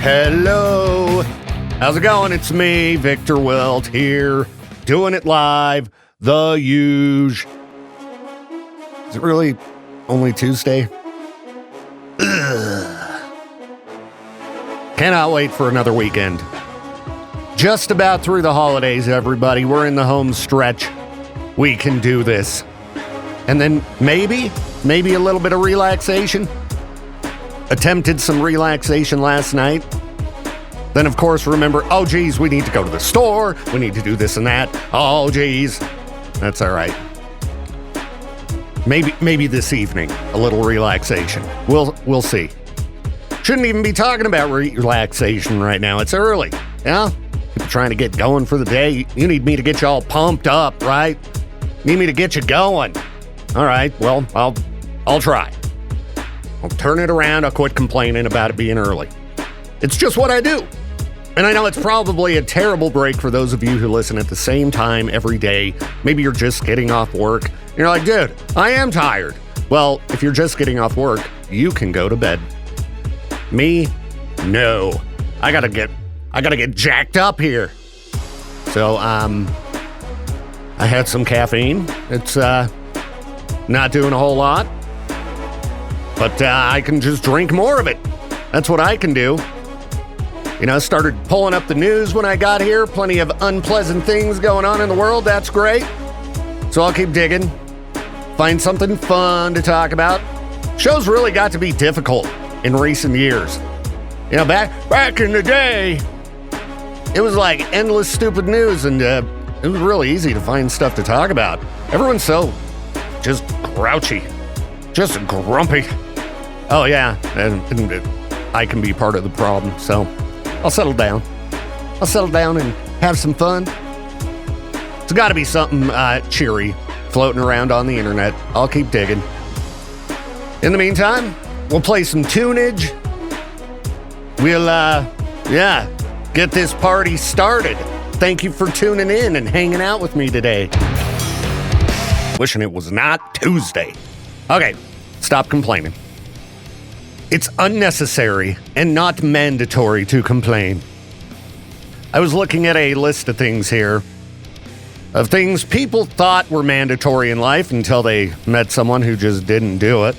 Hello. How's it going? It's me, Viktor Wilt, here, doing it live, the huge. Is it really only Tuesday? Ugh. Cannot wait for another weekend. Just about through the holidays, everybody. We're in the home stretch. We can do this. And then maybe a little bit of relaxation. Attempted some relaxation last night. Then, of course, remember, oh, geez, we need to go to the store. We need to do this and that. Oh, geez. That's all right. Maybe this evening, a little relaxation. We'll see. Shouldn't even be talking about relaxation right now. It's early. Yeah? People trying to get going for the day. You need me to get you all pumped up, right? Need me to get you going. All right, well, I'll try. I'll turn it around. I'll quit complaining about it being early. It's just what I do. And I know it's probably a terrible break for those of you who listen at the same time every day. Maybe you're just getting off work. You're like, dude, I am tired. Well, if you're just getting off work, you can go to bed. Me? No. I gotta get jacked up here. So, I had some caffeine. It's, not doing a whole lot. But, I can just drink more of it. That's what I can do. You know, started pulling up the news when I got here. Plenty of unpleasant things going on in the world. That's great. So I'll keep digging. Find something fun to talk about. Shows really got to be difficult in recent years. You know, back in the day, it was like endless stupid news, and it was really easy to find stuff to talk about. Everyone's so just grouchy, just grumpy. Oh, yeah, and I can be part of the problem, so I'll settle down. I'll settle down and have some fun. It's got to be something cheery floating around on the internet. I'll keep digging. In the meantime, we'll play some tunage. We'll, get this party started. Thank you for tuning in and hanging out with me today. Wishing it was not Tuesday. Okay, stop complaining. It's unnecessary and not mandatory to complain. I was looking at a list of things here, of things people thought were mandatory in life until they met someone who just didn't do it.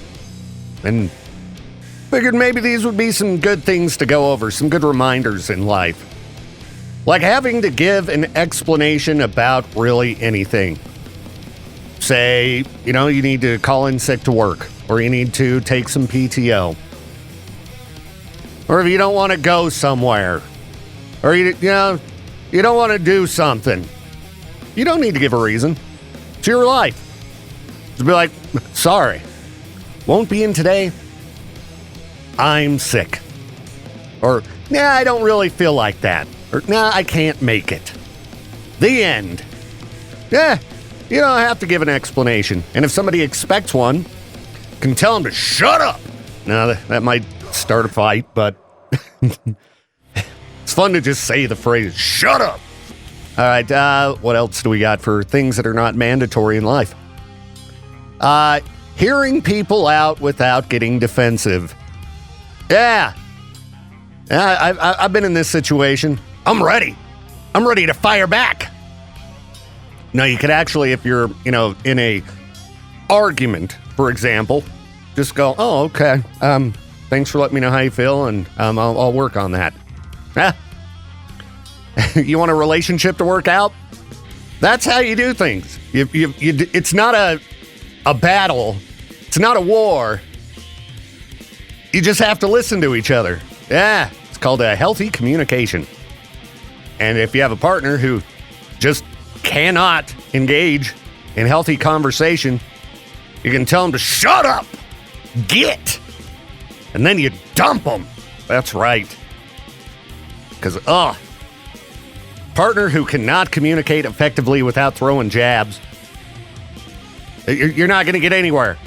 And figured maybe these would be some good things to go over, some good reminders in life. Like having to give an explanation about really anything. Say, you know, you need to call in sick to work, or you need to take some PTO. Or if you don't want to go somewhere, or you don't want to do something, you don't need to give a reason. It's your life. Just be like, sorry, won't be in today. I'm sick. Or, nah, I don't really feel like that. Or, nah, I can't make it. The end. Yeah, you don't have to give an explanation. And if somebody expects one, you can tell them to shut up. Now, that might start a fight, but it's fun to just say the phrase, shut up. All right, what else do we got for things that are not mandatory in life? Hearing people out without getting defensive. Yeah, I've been in this situation. I'm ready to fire back. Now, you could actually, if you're, in a argument, for example, just go, oh, okay, thanks for letting me know how you feel, and I'll work on that. You want a relationship to work out? That's how you do things. It's not a battle. It's not a war. You just have to listen to each other. Yeah, it's called a healthy communication. And if you have a partner who just cannot engage in healthy conversation, you can tell them to shut up, get, and then you dump them. That's right. Because, partner who cannot communicate effectively without throwing jabs, you're not going to get anywhere.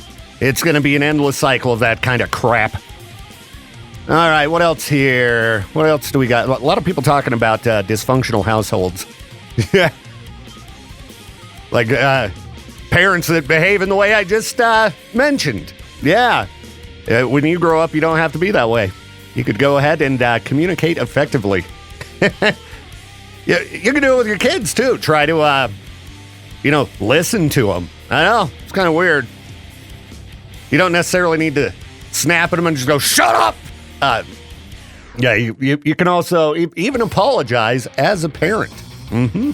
It's going to be an endless cycle of that kind of crap. All right, what else here? What else do we got? A lot of people talking about dysfunctional households. Yeah. Like parents that behave in the way I just mentioned. Yeah. When you grow up, you don't have to be that way. you could go ahead and communicate effectively. You can do it with your kids, too. Try to, listen to them. I know, it's kind of weird. You don't necessarily need to snap at them and just go, shut up! You can also even apologize as a parent. Mm-hmm.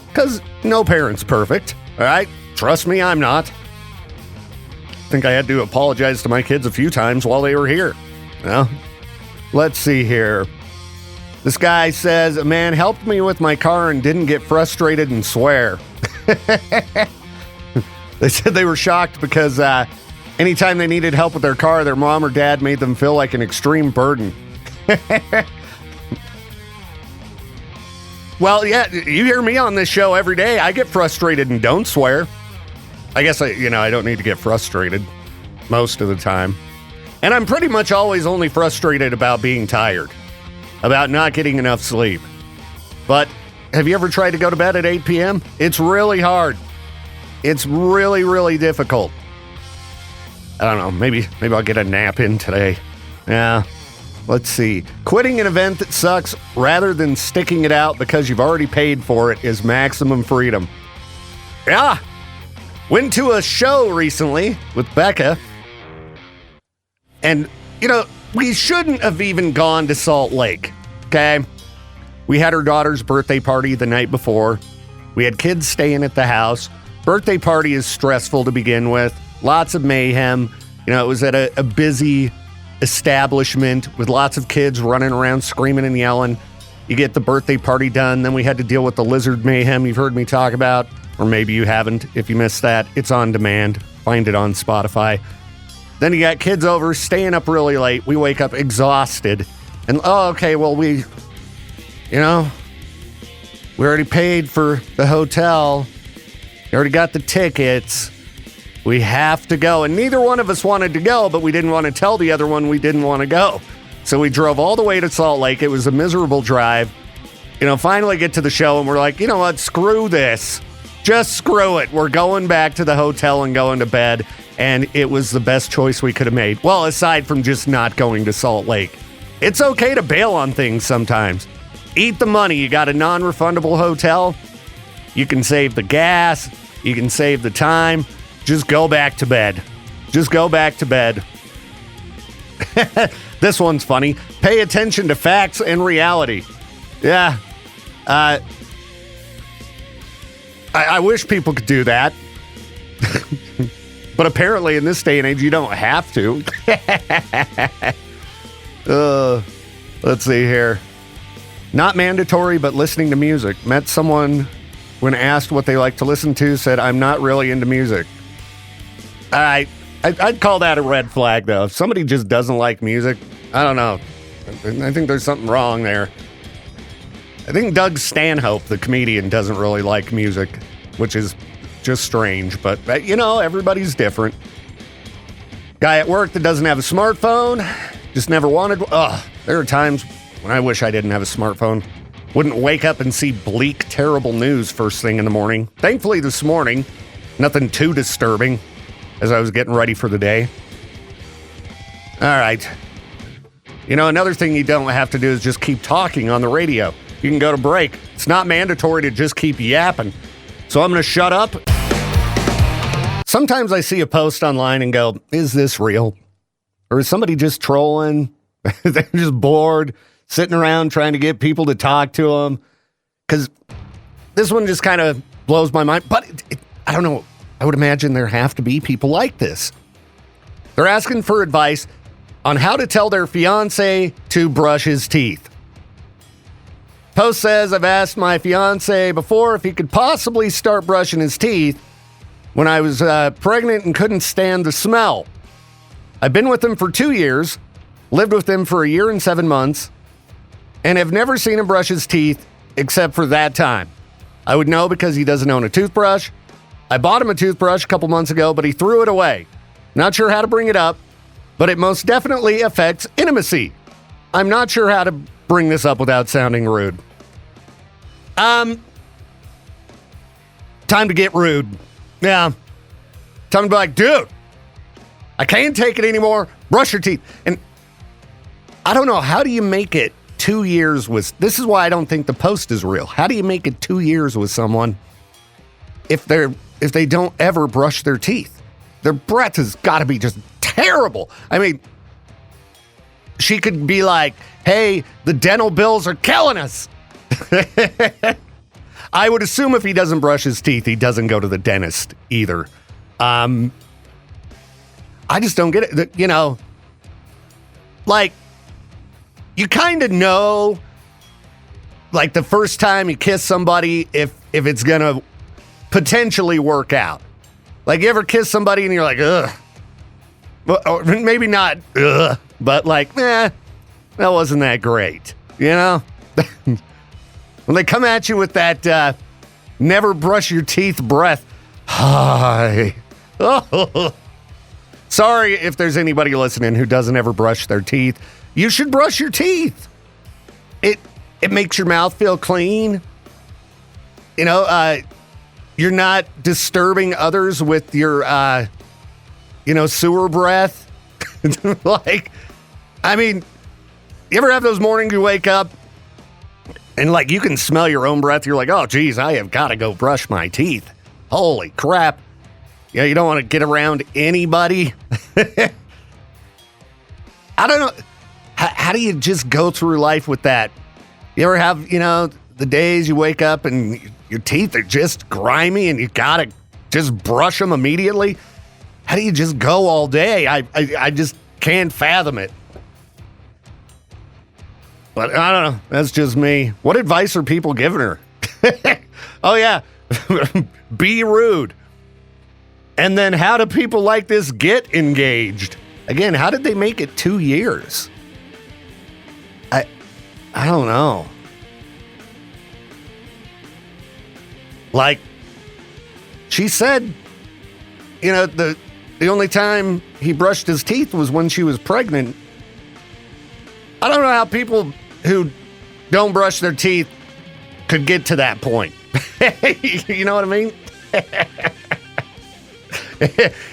Because no parent's perfect, all right? Trust me, I'm not. I think I had to apologize to my kids a few times while they were here. Well, let's see here. This guy says, a man helped me with my car and didn't get frustrated and swear. They said they were shocked because anytime they needed help with their car, their mom or dad made them feel like an extreme burden. Well, yeah, you hear me on this show every day. I get frustrated and don't swear. I guess I don't need to get frustrated most of the time. And I'm pretty much always only frustrated about being tired, about not getting enough sleep. But have you ever tried to go to bed at 8 p.m.? It's really hard. It's really, really difficult. I don't know, maybe I'll get a nap in today. Yeah. Let's see. Quitting an event that sucks rather than sticking it out because you've already paid for it is maximum freedom. Yeah. Went to a show recently with Becca. And, we shouldn't have even gone to Salt Lake. Okay? We had her daughter's birthday party the night before. We had kids staying at the house. Birthday party is stressful to begin with. Lots of mayhem. It was at a busy establishment with lots of kids running around screaming and yelling. You get the birthday party done, then we had to deal with the lizard mayhem you've heard me talk about, or maybe you haven't. If you missed that, it's on demand. Find it on Spotify. Then you got kids over, staying up really late. We wake up exhausted. And, we already paid for the hotel. We already got the tickets. We have to go. And neither one of us wanted to go, but we didn't want to tell the other one we didn't want to go. So we drove all the way to Salt Lake. It was a miserable drive. Finally get to the show and we're like, you know what? Screw this. Just screw it. We're going back to the hotel and going to bed. And it was the best choice we could have made. Well, aside from just not going to Salt Lake. It's okay to bail on things sometimes. Eat the money. You got a non-refundable hotel. You can save the gas. You can save the time. Just go back to bed. Just go back to bed. This one's funny. Pay attention to facts and reality. Yeah. I wish people could do that. But apparently in this day and age, you don't have to. Let's see here. Not mandatory, but listening to music. Met someone when asked what they like to listen to, said, I'm not really into music. I'd call that a red flag, though. If somebody just doesn't like music, I don't know. I think there's something wrong there. I think Doug Stanhope, the comedian, doesn't really like music, which is just strange. But, everybody's different. Guy at work that doesn't have a smartphone, just never wanted one. There are times when I wish I didn't have a smartphone. Wouldn't wake up and see bleak, terrible news first thing in the morning. Thankfully, this morning, nothing too disturbing as I was getting ready for the day. All right. Another thing you don't have to do is just keep talking on the radio. You can go to break. It's not mandatory to just keep yapping. So I'm going to shut up. Sometimes I see a post online and go, is this real? Or is somebody just trolling? They're just bored, sitting around trying to get people to talk to them. Because this one just kind of blows my mind. But I don't know. I would imagine there have to be people like this. They're asking for advice on how to tell their fiancé to brush his teeth. Post says, I've asked my fiancé before if he could possibly start brushing his teeth when I was pregnant and couldn't stand the smell. I've been with him for 2 years, lived with him for 1 year and 7 months, and have never seen him brush his teeth except for that time. I would know because he doesn't own a toothbrush. I bought him a toothbrush a couple months ago, but he threw it away. Not sure how to bring it up, but it most definitely affects intimacy. I'm not sure how to bring this up without sounding rude. Time to get rude. Yeah. Time to be like, dude, I can't take it anymore. Brush your teeth. And I don't know. How do you make it 2 years with... This is why I don't think the post is real. How do you make it 2 years with someone if they don't ever brush their teeth? Their breath has got to be just terrible. I mean, she could be like, hey, the dental bills are killing us. I would assume if he doesn't brush his teeth, he doesn't go to the dentist either. I just don't get it. You know, like, you kind of know, like, the first time you kiss somebody, if it's going to potentially work out. Like, you ever kiss somebody and you're like, ugh. Or maybe not, ugh, but like, that wasn't that great, you know? When they come at you with that never brush your teeth breath, hi. Oh. Sorry if there's anybody listening who doesn't ever brush their teeth. You should brush your teeth. It makes your mouth feel clean. You know, you're not disturbing others with your, sewer breath. Like, I mean, you ever have those mornings you wake up and, like, you can smell your own breath? You're like, oh, geez, I have got to go brush my teeth. Holy crap. Yeah, you don't want to get around anybody. I don't know. How do you just go through life with that? You ever have, the days you wake up and your teeth are just grimy and you got to just brush them immediately? How do you just go all day? I just can't fathom it. But I don't know. That's just me. What advice are people giving her? Oh, yeah. Be rude. And then how do people like this get engaged? Again, how did they make it 2 years? I don't know. Like, she said, the only time he brushed his teeth was when she was pregnant. I don't know how people who don't brush their teeth could get to that point. You know what I mean?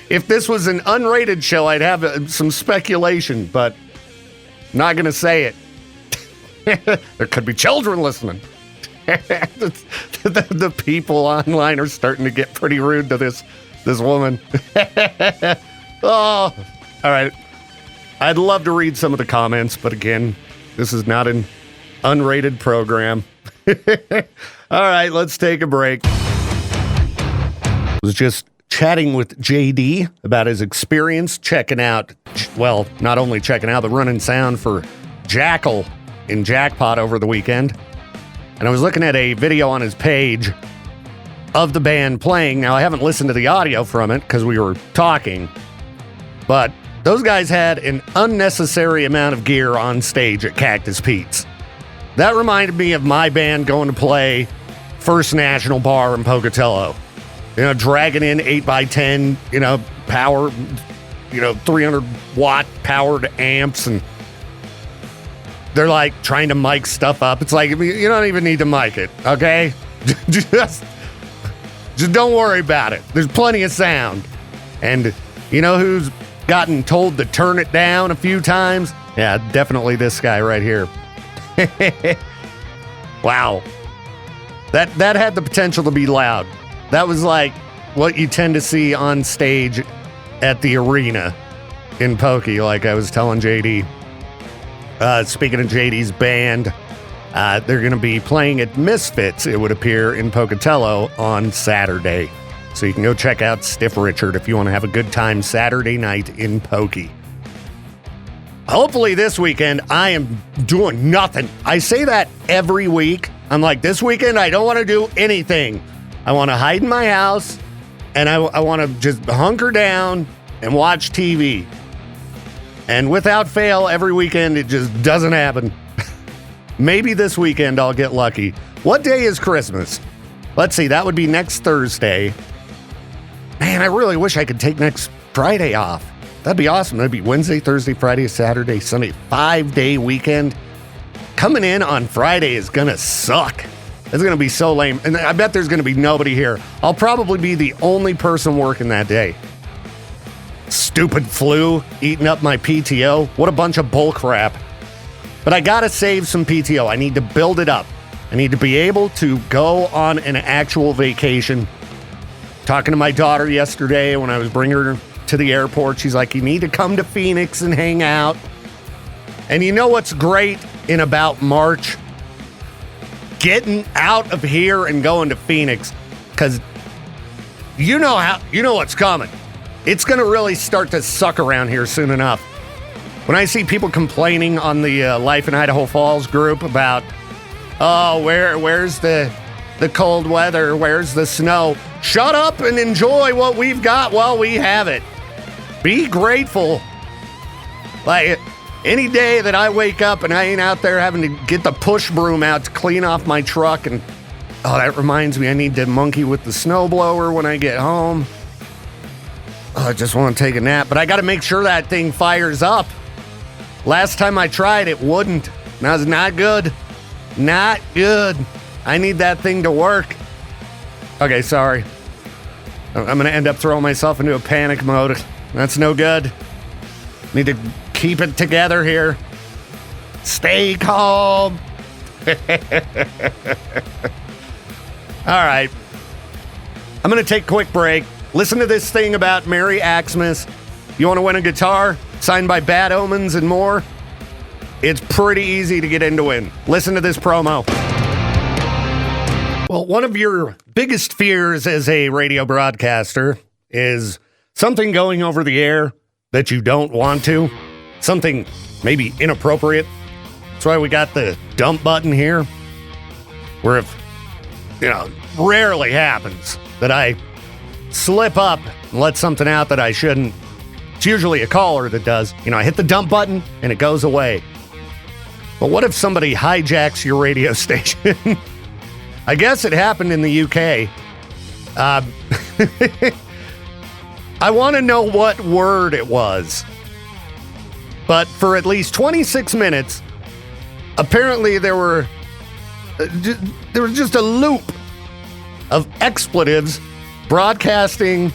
If this was an unrated show, I'd have some speculation, but not going to say it. There could be children listening. The people online are starting to get pretty rude to this woman. Oh, all right. I'd love to read some of the comments, but again, this is not an unrated program. All right, let's take a break. I was just chatting with JD about his experience checking out, well, not only checking out, but running sound for Jackal in Jackpot over the weekend. And I was looking at a video on his page of the band playing. Now, I haven't listened to the audio from it because we were talking, but those guys had an unnecessary amount of gear on stage at Cactus Pete's. That reminded me of my band going to play First National Bar in Pocatello. Dragging in 8x10, power, 300 watt powered amps, and they're like trying to mic stuff up. It's like, you don't even need to mic it, okay? Just don't worry about it. There's plenty of sound. And you know who's gotten told to turn it down a few times? Yeah, definitely this guy right here. Wow. That had the potential to be loud. That was like what you tend to see on stage at the arena in Pokey, like I was telling JD. Speaking of JD's band, they're going to be playing at Misfits, it would appear, in Pocatello on Saturday. So you can go check out Stiff Richard if you want to have a good time Saturday night in Pokey. Hopefully this weekend I am doing nothing. I say that every week. I'm like, this weekend I don't want to do anything. I want to hide in my house, and I want to just hunker down and watch TV. And without fail, every weekend it just doesn't happen. Maybe this weekend I'll get lucky. What day is Christmas? Let's see, that would be next Thursday. Man, I really wish I could take next Friday off. That'd be awesome. That'd be Wednesday, Thursday, Friday, Saturday, Sunday, 5-day weekend. Coming in on Friday is going to suck. It's going to be so lame. And I bet there's going to be nobody here. I'll probably be the only person working that day. Stupid flu eating up my PTO. What a bunch of bull crap. But I gotta save some PTO. I need to build it up. I need to be able to go on an actual vacation. Talking to my daughter yesterday when I was bringing her to the airport, she's like, you need to come to Phoenix and hang out. And you know what's great in about March? Getting out of here and going to Phoenix. Because you know what's coming. It's going to really start to suck around here soon enough. When I see people complaining on the Life in Idaho Falls group about, oh, where's the cold weather? Where's the snow? Shut up and enjoy what we've got while we have it. Be grateful. Like, any day that I wake up and I ain't out there having to get the push broom out to clean off my truck, and oh, that reminds me, I need to monkey with the snowblower when I get home. Oh, I just want to take a nap, but I got to make sure that thing fires up. Last time I tried, it wouldn't. That was not good. Not good. I need that thing to work. Okay, sorry. I'm going to end up throwing myself into a panic mode. That's no good. Need to keep it together here. Stay calm. All right. I'm going to take a quick break. Listen to this thing about Merry Xmas. You want to win a guitar signed by Bad Omens and more? It's pretty easy to get in to win. Listen to this promo. Well, one of your biggest fears as a radio broadcaster is something going over the air that you don't want to. Something maybe inappropriate. That's why we got the dump button here. Where if, rarely happens that I slip up and let something out that I shouldn't. It's usually a caller that does. I hit the dump button and it goes away. But what if somebody hijacks your radio station? I guess it happened in the UK. I want to know what word it was. But for at least 26 minutes, apparently there was just a loop of expletives broadcasting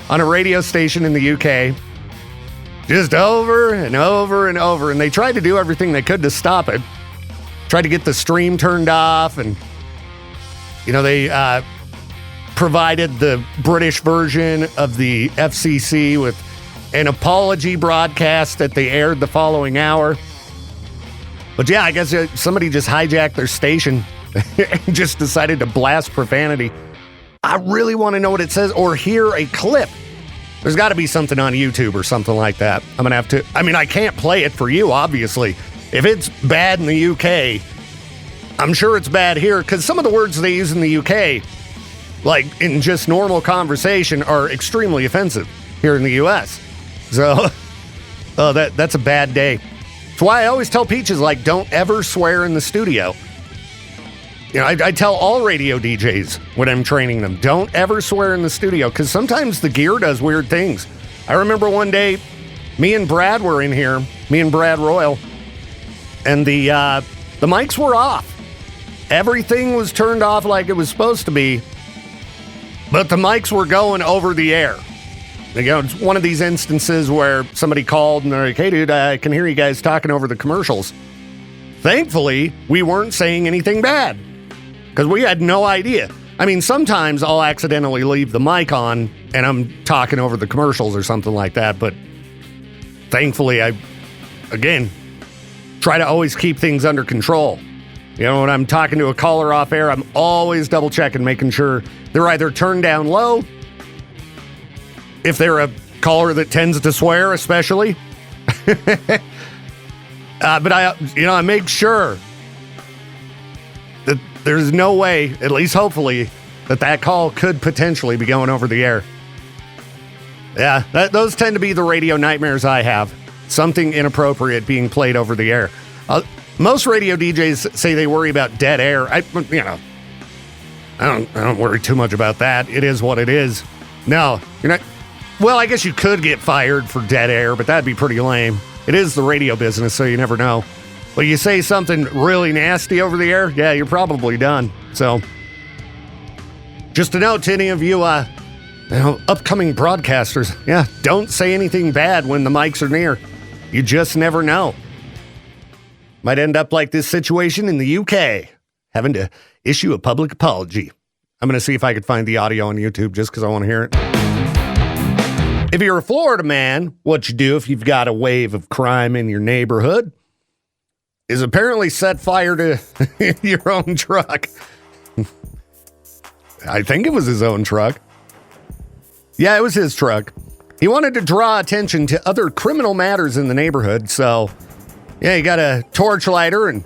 on a radio station in the UK. Just over and over and over. And they tried to do everything they could to stop it. Tried to get the stream turned off. And, they provided the British version of the FCC with an apology broadcast that they aired the following hour. But yeah, I guess somebody just hijacked their station and just decided to blast profanity. I really want to know what it says or hear a clip. There's got to be something on YouTube or something like that. I'm going to have to... I can't play it for you, obviously. If it's bad in the UK, I'm sure it's bad here, because some of the words they use in the UK, like in just normal conversation, are extremely offensive here in the US. So, that's a bad day. That's why I always tell Peaches, don't ever swear in the studio. I tell all radio DJs when I'm training them, don't ever swear in the studio, because sometimes the gear does weird things. I remember one day, me and Brad were in here, me and Brad Royal, and the mics were off. Everything was turned off like it was supposed to be, but the mics were going over the air. It's one of these instances where somebody called and they're like, hey, dude, I can hear you guys talking over the commercials. Thankfully, we weren't saying anything bad, because we had no idea. Sometimes I'll accidentally leave the mic on and I'm talking over the commercials or something like that, but thankfully I, again, try to always keep things under control. When I'm talking to a caller off air, I'm always double checking, making sure they're either turned down low, if they're a caller that tends to swear, especially. But I make sure that there's no way, at least hopefully, that call could potentially be going over the air. Yeah, those tend to be the radio nightmares I have. Something inappropriate being played over the air. Most radio DJs say they worry about dead air. I don't worry too much about that. It is what it is. No, you're not. Well, I guess you could get fired for dead air, but that'd be pretty lame. It is the radio business, so you never know. But you say something really nasty over the air, yeah, you're probably done. So, just a note to any of you, upcoming broadcasters, yeah, don't say anything bad when the mics are near. You just never know. Might end up like this situation in the UK, having to issue a public apology. I'm going to see if I could find the audio on YouTube just because I want to hear it. If you're a Florida man, what you do if you've got a wave of crime in your neighborhood is apparently set fire to your own truck. I think it was his own truck. Yeah, it was his truck. He wanted to draw attention to other criminal matters in the neighborhood, so yeah, he got a torch lighter and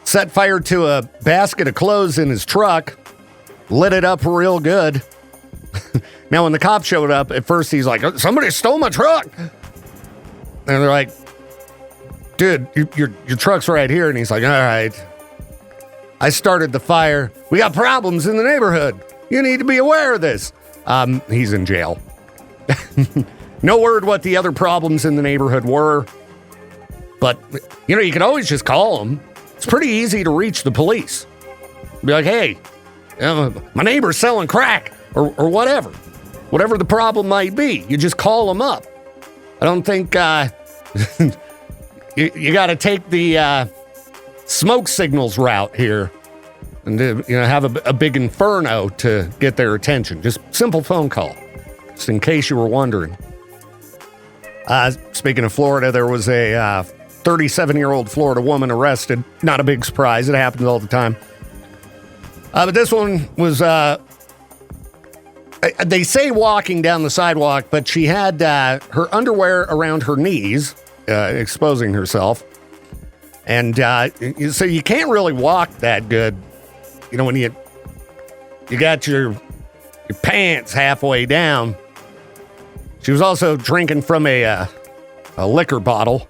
set fire to a basket of clothes in his truck, lit it up real good. Now, when the cops showed up, at first he's like, somebody stole my truck. And they're like, dude, your truck's right here. And he's like, all right, I started the fire. We got problems in the neighborhood. You need to be aware of this. He's in jail. No word what the other problems in the neighborhood were. But, you can always just call them. It's pretty easy to reach the police. Be like, hey, my neighbor's selling crack or whatever. Whatever the problem might be, you just call them up. I don't think you got to take the smoke signals route here and have a big inferno to get their attention. Just simple phone call, just in case you were wondering. Speaking of Florida, there was a 37-year-old Florida woman arrested. Not a big surprise. It happens all the time. But this one was, they say walking down the sidewalk, but she had her underwear around her knees, exposing herself. And so you can't really walk that good, when you got your pants halfway down. She was also drinking from a liquor bottle.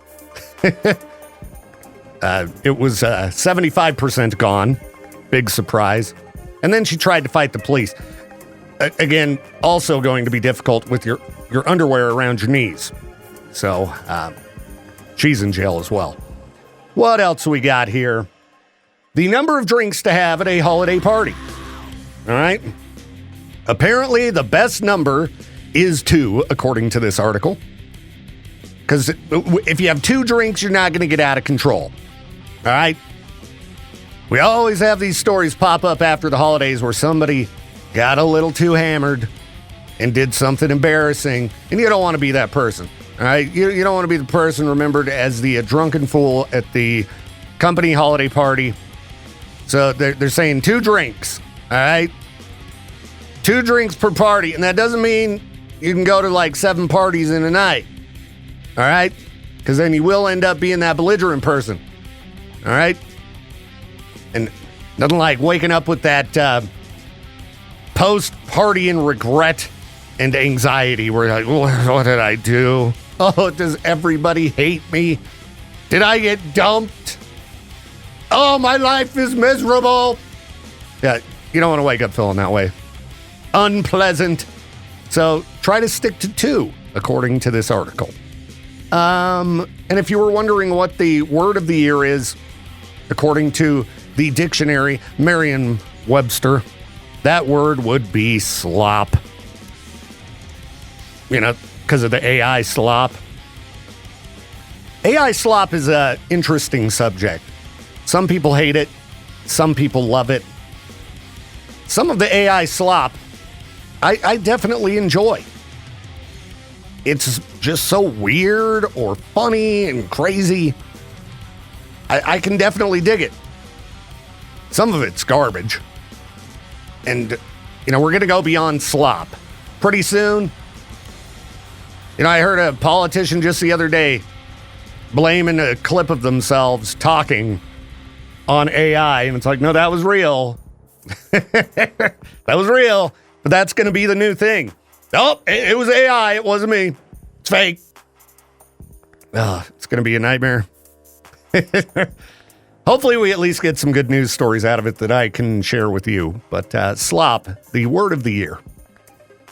It was 75% gone. Big surprise. And then she tried to fight the police. Again, also going to be difficult with your underwear around your knees. So, she's in jail as well. What else we got here? The number of drinks to have at a holiday party. All right. Apparently, the best number is 2, according to this article. Because if you have 2 drinks, you're not going to get out of control. All right. We always have these stories pop up after the holidays where somebody got a little too hammered and did something embarrassing, and you don't want to be that person. All right. You don't want to be the person remembered as the drunken fool at the company holiday party. So they're saying 2 drinks. All right. 2 drinks per party. And that doesn't mean you can go to like 7 parties in a night. All right. Because then you will end up being that belligerent person. All right. And nothing like waking up with that post-partying regret and anxiety where you're like, what did I do? Oh, does everybody hate me? Did I get dumped? Oh, my life is miserable. Yeah, you don't want to wake up feeling that way. Unpleasant. So try to stick to 2, according to this article. And if you were wondering what the word of the year is, according to the dictionary, Merriam-Webster, that word would be slop. Because of the AI slop. AI slop is an interesting subject. Some people hate it. Some people love it. Some of the AI slop, I definitely enjoy. It's just so weird or funny and crazy. I can definitely dig it. Some of it's garbage. And, we're going to go beyond slop. Pretty soon, I heard a politician just the other day blaming a clip of themselves talking on AI. And it's like, no, that was real. That was real. But that's going to be the new thing. Oh, it was AI. It wasn't me. It's fake. It's going to be a nightmare. Hopefully we at least get some good news stories out of it that I can share with you. But slop, the word of the year.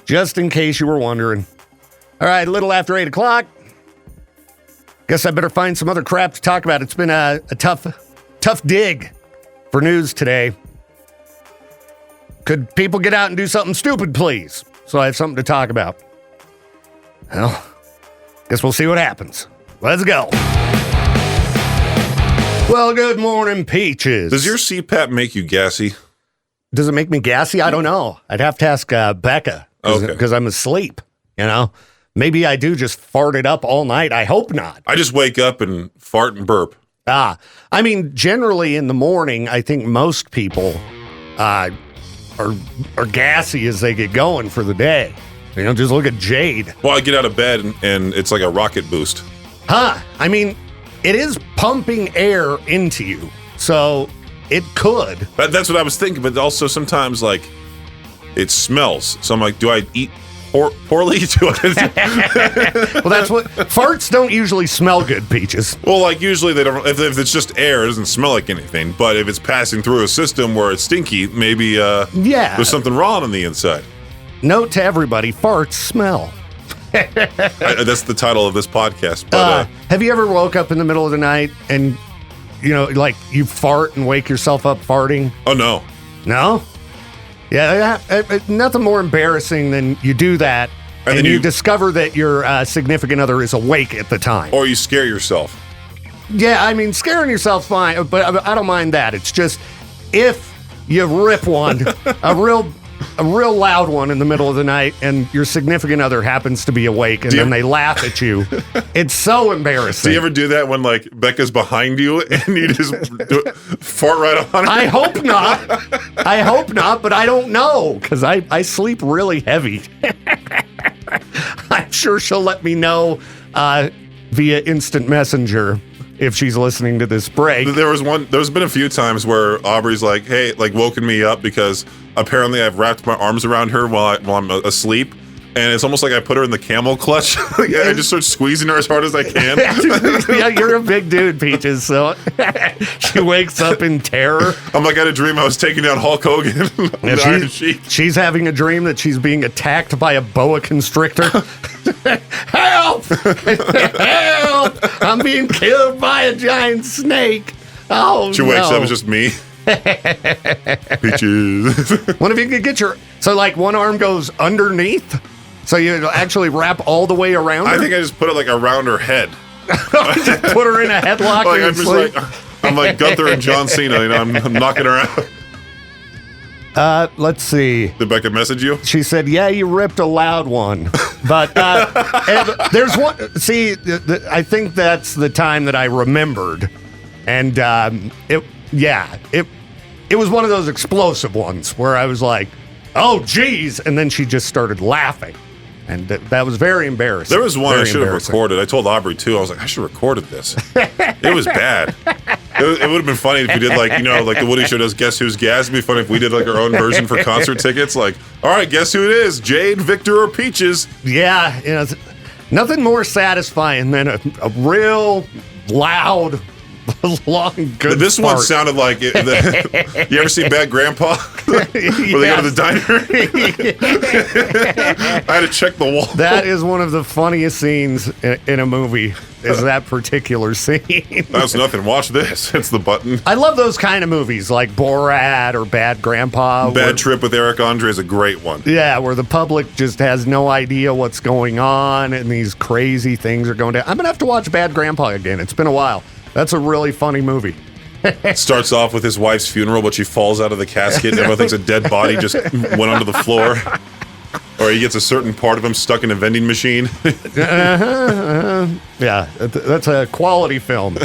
Just in case you were wondering. All right, a little after 8 o'clock. Guess I better find some other crap to talk about. It's been a tough dig for news today. Could people get out and do something stupid, please? So I have something to talk about. Well, guess we'll see what happens. Let's go. Well, good morning, Peaches. Does your CPAP make you gassy? Does it make me gassy? I don't know. I'd have to ask Becca because I'm asleep, you know? Maybe I do just fart it up all night. I hope not. I just wake up and fart and burp. I mean, generally in the morning, I think most people are gassy as they get going for the day. You know, just look at Jade. Well, I get out of bed and it's like a rocket boost. I mean, it is pumping air into you, so it could. That's what I was thinking, but also sometimes, like, it smells. So I'm like, do I eat poorly? Well, that's what... Farts don't usually smell good, Peaches. Well, like, usually they don't... If it's just air, it doesn't smell like anything. But if it's passing through a system where it's stinky, maybe there's something wrong on the inside. Note to everybody, farts smell. That's the title of this podcast. But, have you ever woke up in the middle of the night and, you know, like you fart and wake yourself up farting? Oh, no. No? Yeah, nothing more embarrassing than you do that and then you discover that your significant other is awake at the time. Or you scare yourself. Yeah, I mean, scaring yourself's fine, but I don't mind that. It's just if you rip one, a real loud one in the middle of the night, and your significant other happens to be awake, and then they laugh at you. It's so embarrassing. Do you ever do that when, like, Becca's behind you and you just fart right on her? I hope not, but I don't know, because I sleep really heavy. I'm sure she'll let me know via instant messenger if she's listening to this break. There's been a few times where Aubrey's like, hey, like, woken me up because apparently I've wrapped my arms around her while I'm asleep, and it's almost like I put her in the camel clutch. I just start squeezing her as hard as I can. Yeah, you're a big dude, Peaches, so she wakes up in terror. I'm like, I had a dream I was taking down Hulk Hogan. She's having a dream that she's being attacked by a boa constrictor. Help! Help! I'm being killed by a giant snake. Oh, she wakes up, it's just me. Peaches. What if you could get so like one arm goes underneath, so you actually wrap all the way around her? I think I just put it like around her head. Just put her in a headlock. Like, I'm like Gunther and John Cena, you know, I'm knocking her out. Let's see. Did Becca message you? She said, yeah, you ripped a loud one. But there's one. See, I think that's the time that I remembered. And it was one of those explosive ones where I was like, oh, geez. And then she just started laughing. And that was very embarrassing. There was one I should have recorded. I told Aubrey, too. I was like, I should have recorded this. It was bad. It would have been funny if we did, like, you know, like the Woody Show does Guess Who's Gas. It'd be funny if we did, like, our own version for concert tickets. Like, all right, guess who it is? Jade, Victor, or Peaches? Yeah, you know, nothing more satisfying than a real loud, long, good This fart. one sounded like it. You ever see Bad Grandpa? Where they go to the diner? I had to check the wall. That is one of the funniest scenes in a movie, is that particular scene. That's nothing. Watch this. It's the button. I love those kind of movies, like Borat or Bad Grandpa. Bad Trip with Eric Andre is a great one. Yeah, where the public just has no idea what's going on and these crazy things are going down. I'm going to have to watch Bad Grandpa again. It's been a while. That's a really funny movie. Starts off with his wife's funeral, but she falls out of the casket and everyone thinks a dead body just went onto the floor. Or he gets a certain part of him stuck in a vending machine. Yeah, that's a quality film.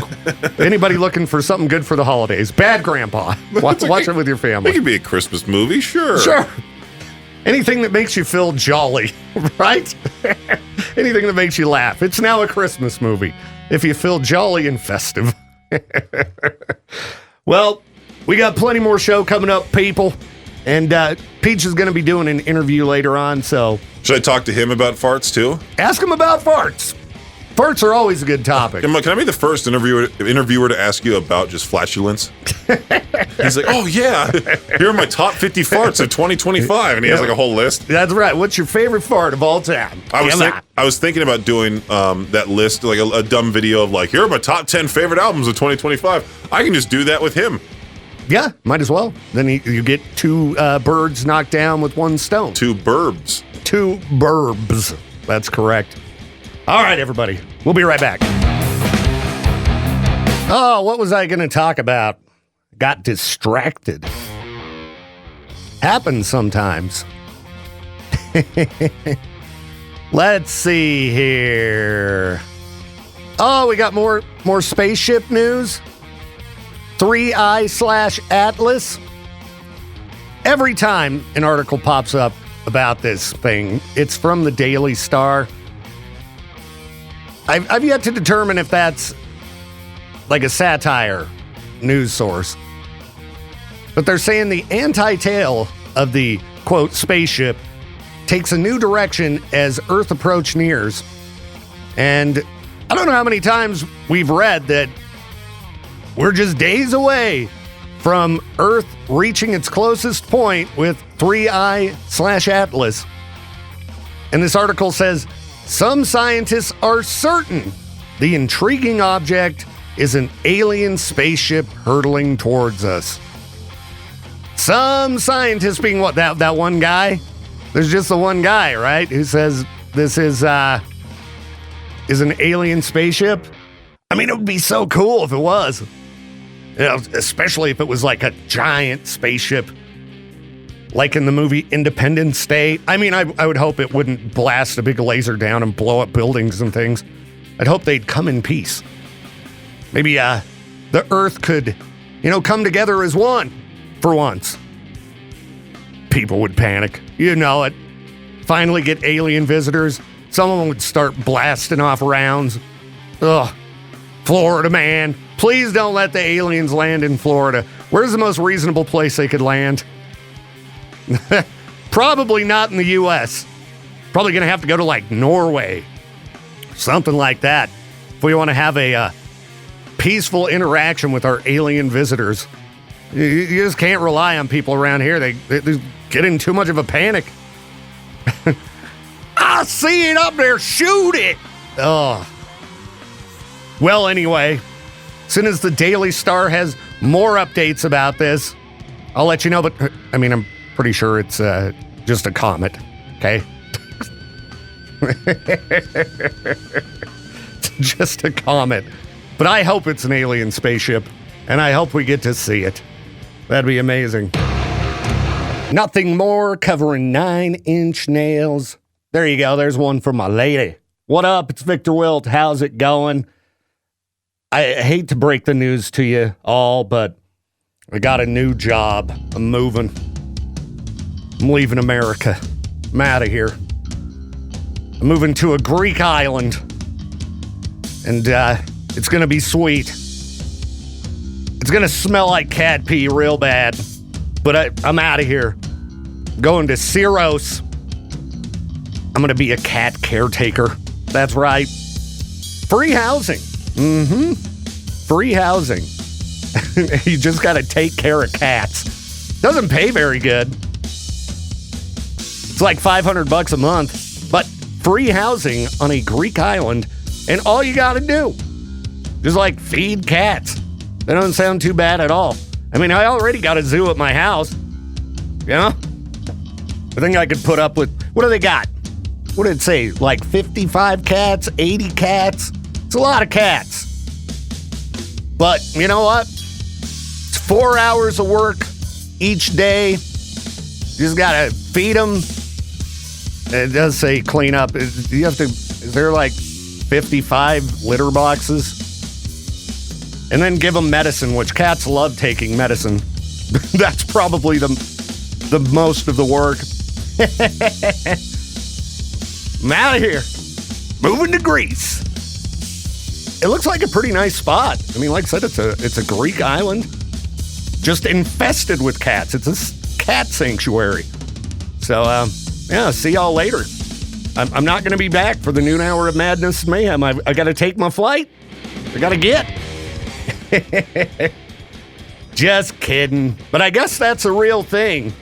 Anybody looking for something good for the holidays? Bad Grandpa. Watch it with your family. It could be a Christmas movie, sure. Sure. Anything that makes you feel jolly, right? Anything that makes you laugh. It's now a Christmas movie. If you feel jolly and festive. Well, we got plenty more show coming up, people. And Peach is going to be doing an interview later on, so... Should I talk to him about farts, too? Ask him about farts. Farts are always a good topic. Can I be the first interviewer to ask you about just flatulence? He's like, oh, yeah, here are my top 50 farts of 2025. And he has like a whole list. That's right. What's your favorite fart of all time? I was thinking about doing that list, like a dumb video of like, here are my top 10 favorite albums of 2025. I can just do that with him. Yeah, might as well. Then you get two birds knocked down with one stone. Two burbs. Two burbs. That's correct. All right, everybody. We'll be right back. Oh, what was I going to talk about? Got distracted. Happens sometimes. Let's see here. Oh, we got more spaceship news. 3i/Atlas. Every time an article pops up about this thing, it's from the Daily Star. I've yet to determine if that's like a satire news source. But they're saying the anti-tail of the, quote, spaceship takes a new direction as Earth approach nears. And I don't know how many times we've read that we're just days away from Earth reaching its closest point with 3i/Atlas. And this article says, some scientists are certain the intriguing object is an alien spaceship hurtling towards us. Some scientists being what? That one guy? There's just the one guy, right? Who says this is an alien spaceship? I mean, it would be so cool if it was. You know, especially if it was like a giant spaceship, like in the movie Independence Day. I mean, I would hope it wouldn't blast a big laser down and blow up buildings and things. I'd hope they'd come in peace. Maybe the Earth could, come together as one for once. People would panic. You know it. Finally get alien visitors. Some of them would start blasting off rounds. Ugh. Florida, man. Please don't let the aliens land in Florida. Where's the most reasonable place they could land? Probably not in the U.S. Probably going to have to go to like Norway. Something like that. If we want to have a peaceful interaction with our alien visitors. You just can't rely on people around here. They get in too much of a panic. I see it up there. Shoot it. Oh. Well, anyway, as soon as the Daily Star has more updates about this, I'll let you know. But, I mean, I'm pretty sure it's just a comet, okay? It's just a comet. But I hope it's an alien spaceship, and I hope we get to see it. That'd be amazing. Nothing more, covering 9-inch nails. There you go. There's one for my lady. What up? It's Viktor Wilt. How's it going? I hate to break the news to you all, but I got a new job. I'm moving. I'm leaving America. I'm out of here. I'm moving to a Greek island. And it's going to be sweet. It's going to smell like cat pee real bad. But I'm out of here. I'm going to Syros. I'm going to be a cat caretaker. That's right. Free housing. Mm-hmm. Free housing. You just got to take care of cats. Doesn't pay very good. It's like $500 a month, but free housing on a Greek island, and all you got to do is like feed cats. That doesn't sound too bad at all. I mean, I already got a zoo at my house. You know? I think I could put up with, what do they got? What did it say? Like 55 cats, 80 cats? It's a lot of cats. But you know what? It's 4 hours of work each day. You just gotta feed them. It does say clean up. You have to, is there like 55 litter boxes? And then give them medicine, which cats love taking medicine. That's probably the most of the work. I'm out of here. Moving to Greece. It looks like a pretty nice spot. I mean, like I said, it's a Greek island, just infested with cats. It's a cat sanctuary. So, yeah, see y'all later. I'm not going to be back for the noon hour of madness and mayhem. I got to take my flight. I got to get. Just kidding. But I guess that's a real thing.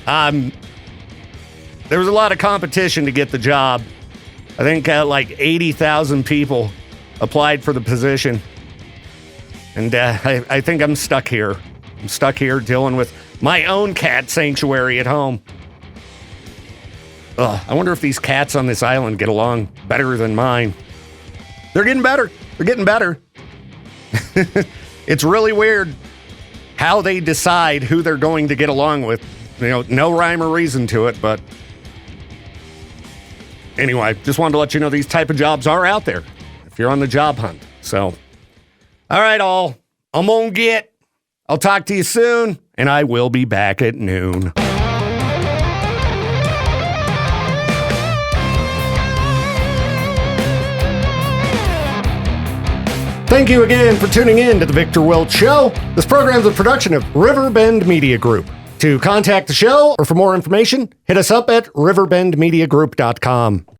There was a lot of competition to get the job. I think like 80,000 people applied for the position. And I think I'm stuck here. I'm stuck here dealing with my own cat sanctuary at home. I wonder if these cats on this island get along better than mine. They're getting better. They're getting better. It's really weird how they decide who they're going to get along with. No rhyme or reason to it, but anyway, just wanted to let you know these type of jobs are out there if you're on the job hunt. So, all right, all. I'm on get. I'll talk to you soon, and I will be back at noon. Thank you again for tuning in to the Viktor Wilt Show. This program is a production of Riverbend Media Group. To contact the show or for more information, hit us up at riverbendmediagroup.com.